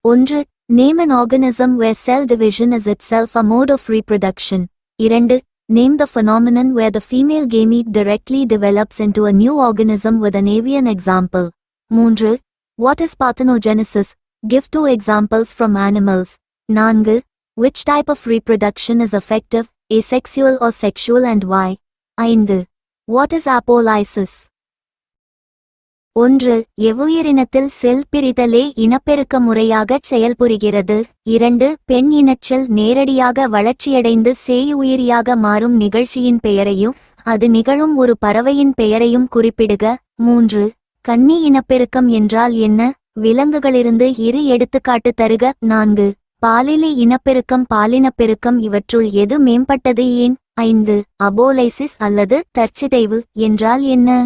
1. Name an organism where cell division is itself a mode of reproduction. 2. Name the phenomenon where the female gamete directly develops into a new organism with an avian example. 3. What is parthenogenesis? Give 2 examples from animals. 4. Which type of reproduction is effective, asexual or sexual, and why? 5. What is apolysis? 1. எவ்வுயிரினத்தில் செல் பிரிதலே இனப்பெருக்க முறையாகச் செயல்புரிகிறது. 2. பெண் இனச்செல் நேரடியாக வளர்ச்சியடைந்து சேயுயிரியாக மாறும் நிகழ்ச்சியின் பெயரையும் அது நிகழும் ஒரு பறவையின் பெயரையும் குறிப்பிடுக. 3. கன்னி இனப்பெருக்கம் என்றால் என்ன? விலங்குகளிலிருந்து 2 எடுத்துக்காட்டு தருக. 4. பாலிலை இனப்பெருக்கம் பாலினப்பெருக்கம் இவற்றுள் எது மேம்பட்டது, ஏன்? 5. அபோலைசிஸ் அல்லது தற்சிதைவு என்றால் என்ன?